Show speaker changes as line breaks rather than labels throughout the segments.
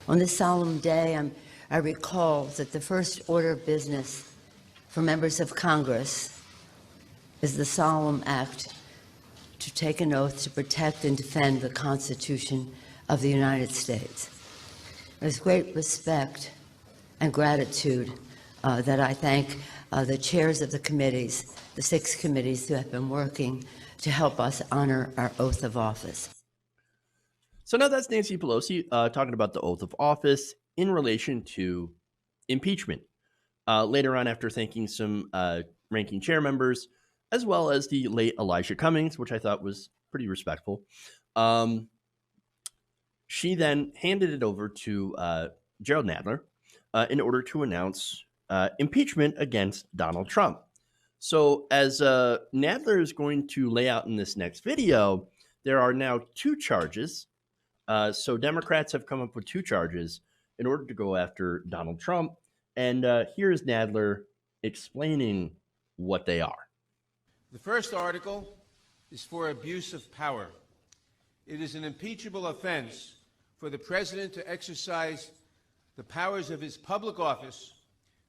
On this solemn day, I recall that the first order of business for members of Congress is the solemn act to take an oath to protect and defend the Constitution of the United States. With great respect and gratitude that I thank the chairs of the committees, the 6 committees who have been working to help us honor our oath of office.
So now that's Nancy Pelosi talking about the oath of office in relation to impeachment. Later on, after thanking some ranking chair members, as well as the late Elijah Cummings, which I thought was pretty respectful, she then handed it over to Gerald Nadler in order to announce impeachment against Donald Trump. So as Nadler is going to lay out in this next video, there are now 2 charges. So Democrats have come up with 2 charges in order to go after Donald Trump. And here's Nadler explaining what they are.
The first article is for abuse of power. It is an impeachable offense for the president to exercise the powers of his public office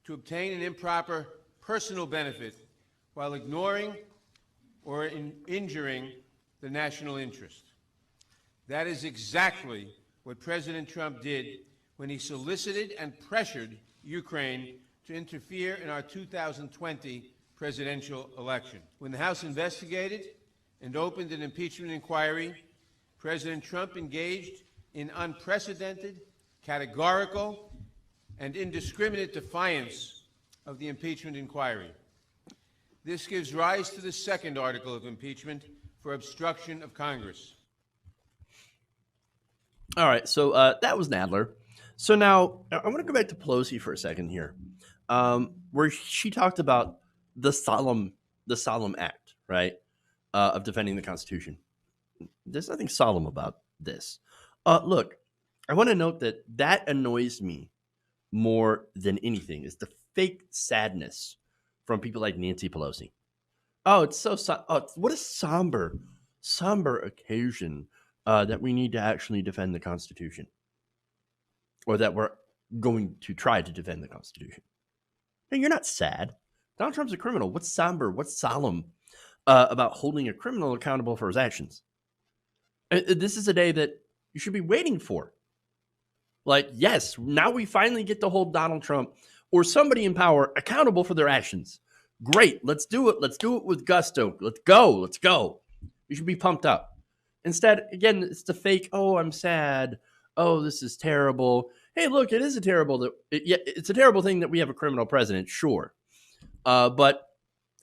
to obtain an improper personal benefit while ignoring or injuring the national interest. That is exactly what President Trump did when he solicited and pressured Ukraine to interfere in our 2020 presidential election. When the House investigated and opened an impeachment inquiry, President Trump engaged in unprecedented, categorical, and indiscriminate defiance of the impeachment inquiry. This gives rise to the second article of impeachment for obstruction of Congress.
All right, so that was Nadler. So now I want to go back to Pelosi for a second here, where she talked about the solemn act, right, of defending the Constitution. There's nothing solemn about this. Look, I want to note that annoys me more than anything is the fake sadness from people like Nancy Pelosi. Oh, it's so what a somber occasion that we need to actually defend the Constitution, or that we're going to try to defend the Constitution. Hey, you're not sad. Donald Trump's a criminal. What's somber? What's solemn about holding a criminal accountable for his actions? This is a day that you should be waiting for. Like, yes, now we finally get to hold Donald Trump or somebody in power accountable for their actions. Great, let's do it. Let's do it with gusto. Let's go. You should be pumped up. Instead, again, it's the fake, oh, I'm sad. Oh, this is terrible. Hey, look, it's a terrible thing that we have a criminal president, sure. But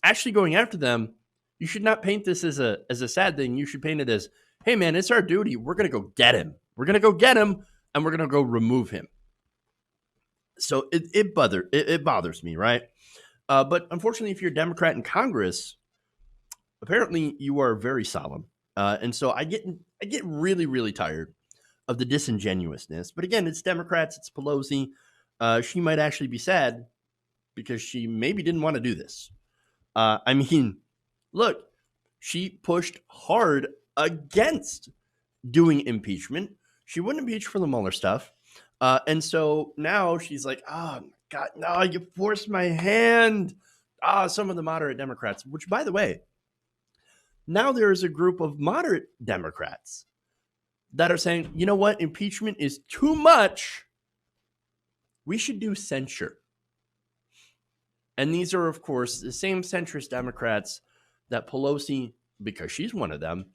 actually going after them, you should not paint this as a sad thing. You should paint it as, hey, man, it's our duty. We're going to go get him. And we're going to go remove him. So it bothers me, right? But unfortunately, if you're a Democrat in Congress, apparently you are very solemn. And so I get really, really tired of the disingenuousness. But again, it's Democrats, it's Pelosi. She might actually be sad because she maybe didn't want to do this. I mean, look, she pushed hard against doing impeachment. She wouldn't impeach for the Mueller stuff. And so now she's like, oh, God, no, you forced my hand. Some of the moderate Democrats, which, by the way, now there is a group of moderate Democrats that are saying, you know what, impeachment is too much. We should do censure. And these are, of course, the same centrist Democrats that Pelosi, because she's one of them,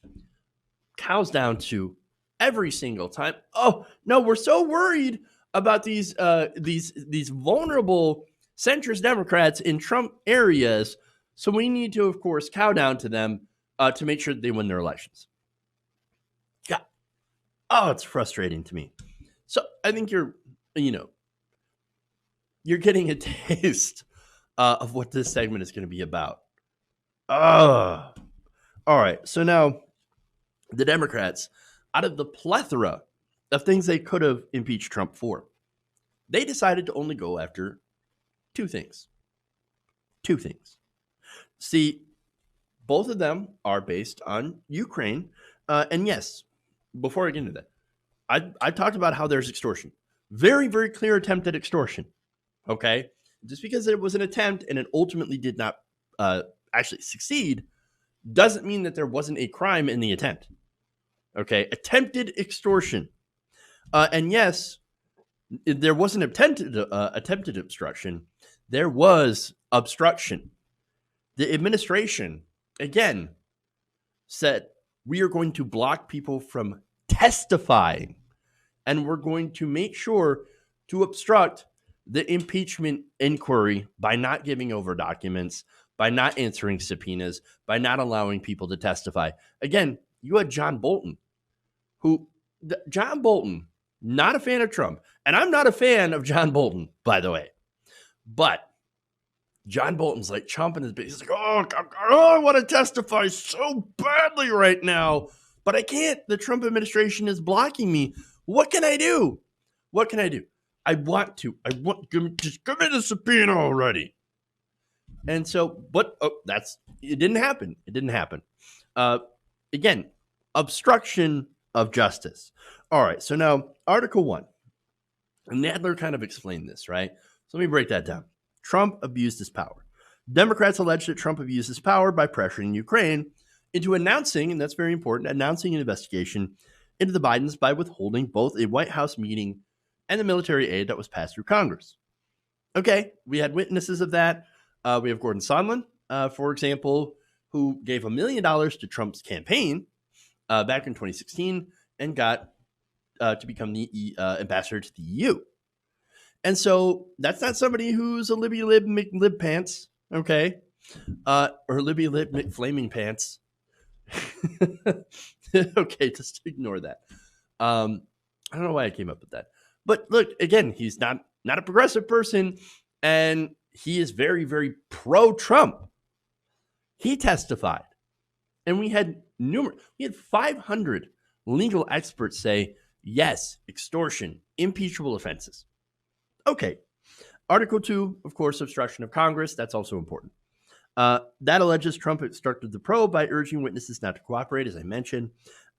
cows down to every single time. Oh, no, we're so worried about these vulnerable centrist Democrats in Trump areas. So we need to, of course, cow down to them to make sure that they win their elections. God. Oh, it's frustrating to me. So I think you're getting a taste of what this segment is going to be about. All right. So now the Democrats, out of the plethora of things they could have impeached Trump for, they decided to only go after 2 things. 2 things. See, both of them are based on Ukraine. And yes, before I get into that, I talked about how there's extortion. Very, very clear attempt at extortion. Okay. Just because it was an attempt and it ultimately did not actually succeed doesn't mean that there wasn't a crime in the attempt. Okay. Attempted extortion. And yes, there wasn't attempted obstruction. There was obstruction. The administration, again, said, we are going to block people from testifying, and we're going to make sure to obstruct the impeachment inquiry by not giving over documents, by not answering subpoenas, by not allowing people to testify. Again, you had John Bolton, not a fan of Trump. And I'm not a fan of John Bolton, by the way. But John Bolton's like chomping his bit. He's like, oh, I want to testify so badly right now, but I can't. The Trump administration is blocking me. What can I do? What can I do? I want, just give me the subpoena already. And so, but it didn't happen. It didn't happen. Again, obstruction of justice. All right. So now Article 1. And Nadler kind of explained this, right? So let me break that down. Trump abused his power. Democrats allege that Trump abused his power by pressuring Ukraine into announcing, and that's very important, announcing an investigation into the Bidens by withholding both a White House meeting and the military aid that was passed through Congress. Okay, we had witnesses of that. We have Gordon Sondland, for example, who gave $1 million to Trump's campaign back in 2016 and got to become the ambassador to the EU. And so that's not somebody who's a Libby Lib McLib pants, okay? Or Libby Lib McFlaming pants. Okay, just ignore that. I don't know why I came up with that. But look, again, he's not a progressive person, and he is very, very pro-Trump. He testified. And we had 500 legal experts say, yes, extortion, impeachable offenses. Okay. Article 2, of course, obstruction of Congress. That's also important. That alleges Trump obstructed the probe by urging witnesses not to cooperate, as I mentioned,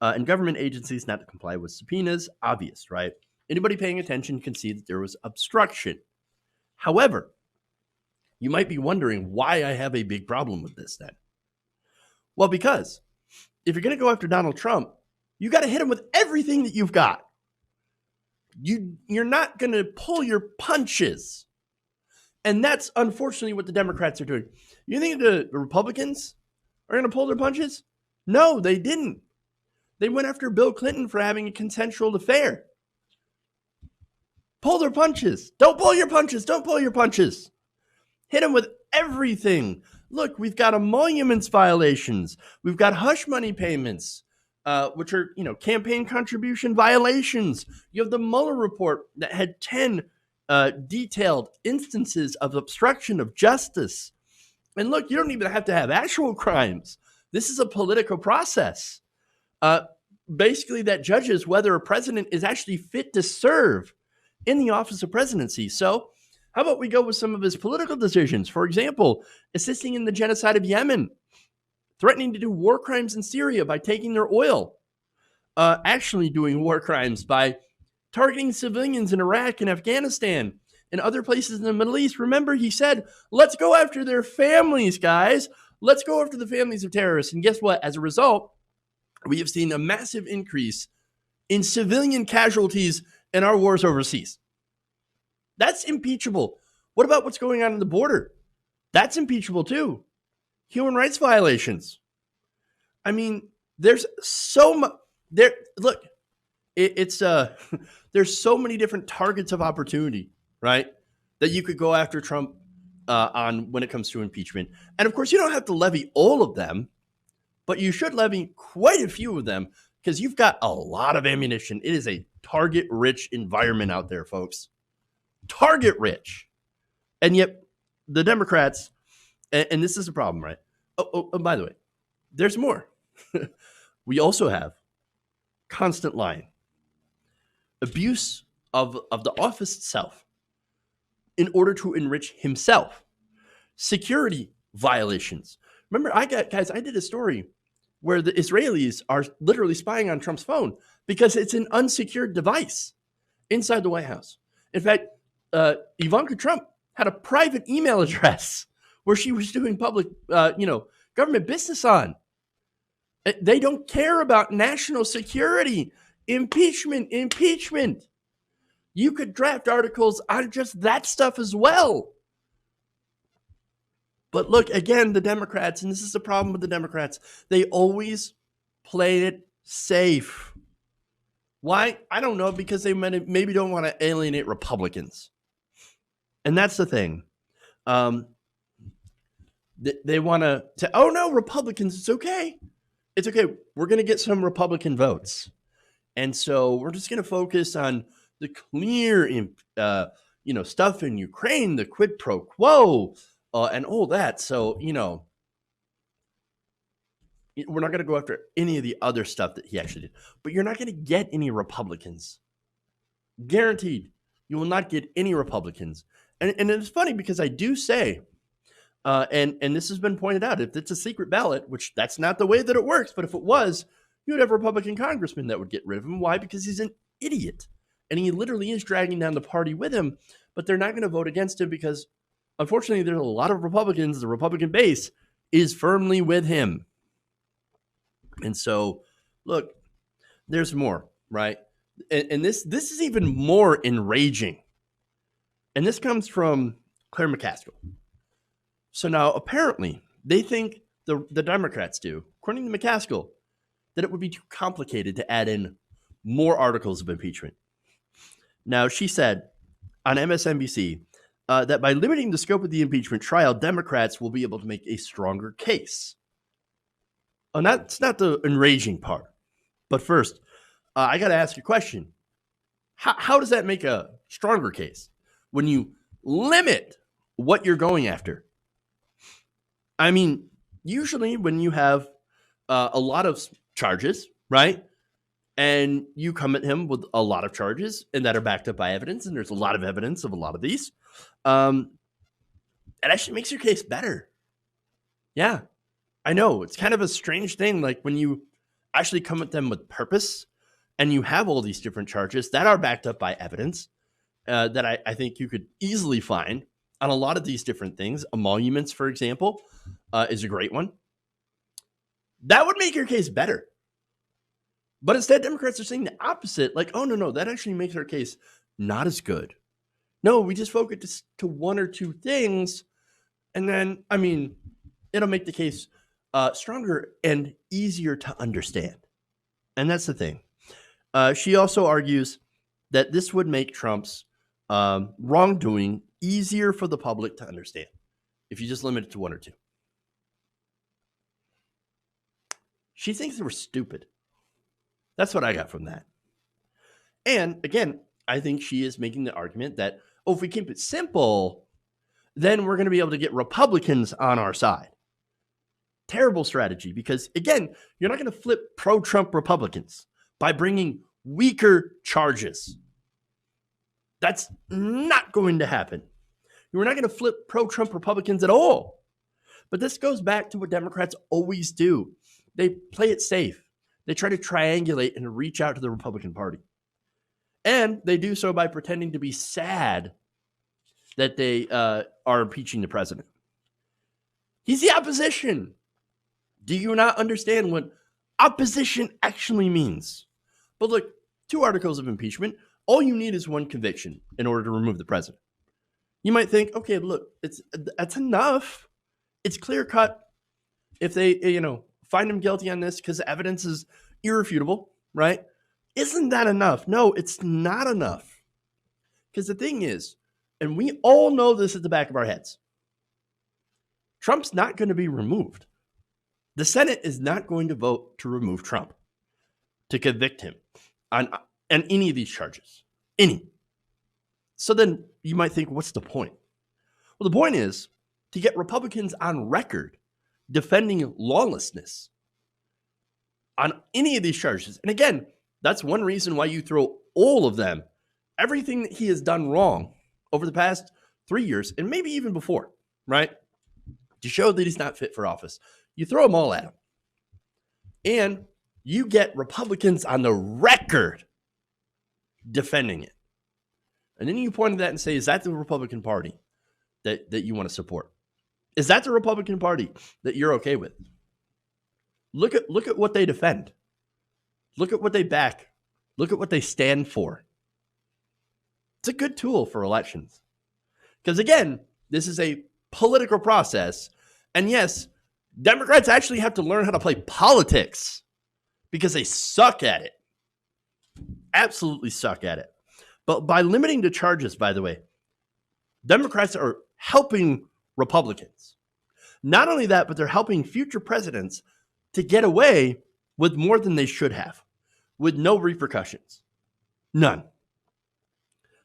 and government agencies not to comply with subpoenas. Obvious, right? Anybody paying attention can see that there was obstruction. However, you might be wondering why I have a big problem with this then. Well, because if you're going to go after Donald Trump, you got to hit him with everything that you've got. You're not going to pull your punches. And that's unfortunately what the Democrats are doing. You think the Republicans are going to pull their punches? No, they didn't. They went after Bill Clinton for having a consensual affair. Pull their punches. Don't pull your punches. Don't pull your punches. Hit them with everything. Look, we've got emoluments violations. We've got hush money payments, which are, campaign contribution violations. You have the Mueller report that had 10 detailed instances of obstruction of justice. And look, you don't even have to have actual crimes. This is a political process. Basically, that judges whether a president is actually fit to serve in the office of presidency. So how about we go with some of his political decisions? For example, assisting in the genocide of Yemen, threatening to do war crimes in Syria by taking their oil, actually doing war crimes by targeting civilians in Iraq and Afghanistan and other places in the Middle East. Remember, he said, let's go after their families, guys. Let's go after the families of terrorists. And guess what? As a result, we have seen a massive increase in civilian casualties in our wars overseas. That's impeachable. What about what's going on the border? That's impeachable too. Human rights violations. I mean, there's so much there. Look, it's there's so many different targets of opportunity, right? That you could go after Trump on when it comes to impeachment. And of course, you don't have to levy all of them, but you should levy quite a few of them because you've got a lot of ammunition. It is a target-rich environment out there, folks. Target-rich. And yet, the Democrats, and this is a problem, right? Oh, by the way, there's more. We also have constant lying, abuse of the office itself in order to enrich himself, security violations. Remember, I did a story where the Israelis are literally spying on Trump's phone because it's an unsecured device. inside the White House. In fact, Ivanka Trump had a private email address where she was doing public, government business on. They don't care about national security. Impeachment. You could draft articles on just that stuff as well. But look, again, the Democrats, and this is the problem with the Democrats, they always play it safe. Why? I don't know, because they maybe don't want to alienate Republicans. And that's the thing. They want to, oh no, Republicans, it's okay. It's okay. We're going to get some Republican votes. And so we're just going to focus on the clear, stuff in Ukraine, the quid pro quo, and all that. So, we're not going to go after any of the other stuff that he actually did. But you're not going to get any Republicans. Guaranteed. You will not get any Republicans. And it's funny because I do say, and this has been pointed out, if it's a secret ballot, which that's not the way that it works, but if it was, you would have a Republican congressman that would get rid of him. Why? Because he's an idiot. And he literally is dragging down the party with him, but they're not going to vote against him because, unfortunately, there's a lot of Republicans. The Republican base is firmly with him. And so, look, there's more, right? And this is even more enraging. And this comes from Claire McCaskill. So now, apparently, they think, the Democrats do, according to McCaskill, that it would be too complicated to add in more articles of impeachment. Now, she said on MSNBC that by limiting the scope of the impeachment trial, Democrats will be able to make a stronger case. And that's not the enraging part. But first, I got to ask you a question. How does that make a stronger case when you limit what you're going after? I mean, usually when you have a lot of charges, right? And you come at him with a lot of charges and that are backed up by evidence, and there's a lot of evidence of a lot of these, it actually makes your case better. Yeah, I know. It's kind of a strange thing, like when you actually come at them with purpose and you have all these different charges that are backed up by evidence that I think you could easily find on a lot of these different things. Emoluments, for example, is a great one. That would make your case better. But instead, Democrats are saying the opposite. Like, oh, no, that actually makes our case not as good. No, we just focus to one or two things. And then, I mean, it'll make the case stronger and easier to understand. And that's the thing. She also argues that this would make Trump's wrongdoing easier for the public to understand if you just limit it to one or two. She thinks they were stupid. That's what I got from that. And again, I think she is making the argument that, if we keep it simple, then we're going to be able to get Republicans on our side. Terrible strategy, because again, you're not going to flip pro-Trump Republicans by bringing weaker charges. That's not going to happen. You're not going to flip pro-Trump Republicans at all. But this goes back to what Democrats always do. They play it safe. They try to triangulate and reach out to the Republican Party. And they do so by pretending to be sad that they are impeaching the president. He's the opposition. Do you not understand what opposition actually means? But look, 2 articles of impeachment, all you need is one conviction in order to remove the president. You might think, okay, look, that's enough. It's clear cut. If they, find him guilty on this because the evidence is irrefutable, right? Isn't that enough? No, it's not enough. Because the thing is, and we all know this at the back of our heads, Trump's not going to be removed. The Senate is not going to vote to remove Trump, to convict him on any of these charges. Any. So then you might think, what's the point? Well, the point is to get Republicans on record defending lawlessness on any of these charges. And again, that's one reason why you throw all of them, everything that he has done wrong over the past 3 years, and maybe even before, right? To show that he's not fit for office. You throw them all at him. And you get Republicans on the record defending it. And then you point at that and say, is that the Republican Party that you want to support? Is that the Republican Party that you're okay with? Look at what they defend. Look at what they back. Look at what they stand for. It's a good tool for elections. Because again, this is a political process. And yes, Democrats actually have to learn how to play politics because they suck at it. Absolutely suck at it. But by limiting the charges, by the way, Democrats are helping Republicans. Not only that, but they're helping future presidents to get away with more than they should have, with no repercussions. None.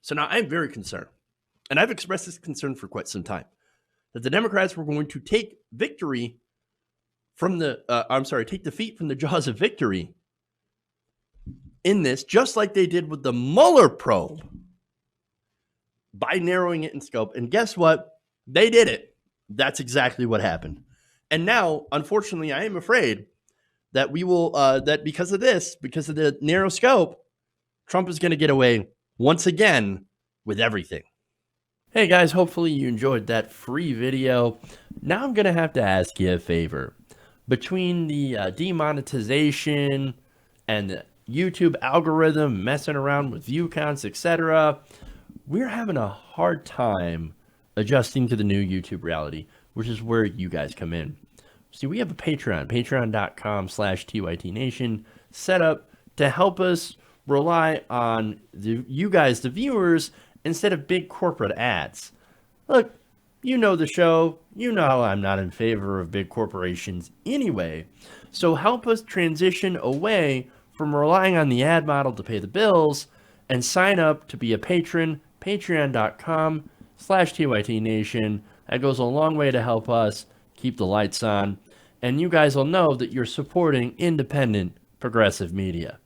So now I'm very concerned, and I've expressed this concern for quite some time, that the Democrats were going to take victory from take defeat from the jaws of victory in this, just like they did with the Mueller probe, by narrowing it in scope. And guess what? They did it. That's exactly what happened. And now, unfortunately, I am afraid that we will, that because of this, because of the narrow scope, Trump is going to get away once again with everything. Hey guys, hopefully you enjoyed that free video. Now I'm going to have to ask you a favor. Between the demonetization and the YouTube algorithm messing around with view counts, etc., we're having a hard time adjusting to the new YouTube reality, which is where you guys come in. See, we have a Patreon, patreon.com/TYTNation, set up to help us rely on you guys, the viewers, instead of big corporate ads. Look, you know the show. You know how I'm not in favor of big corporations anyway. So help us transition away from relying on the ad model to pay the bills and sign up to be a patron, patreon.com/TYTNation. That goes a long way to help us keep the lights on. And you guys will know that you're supporting independent, progressive media.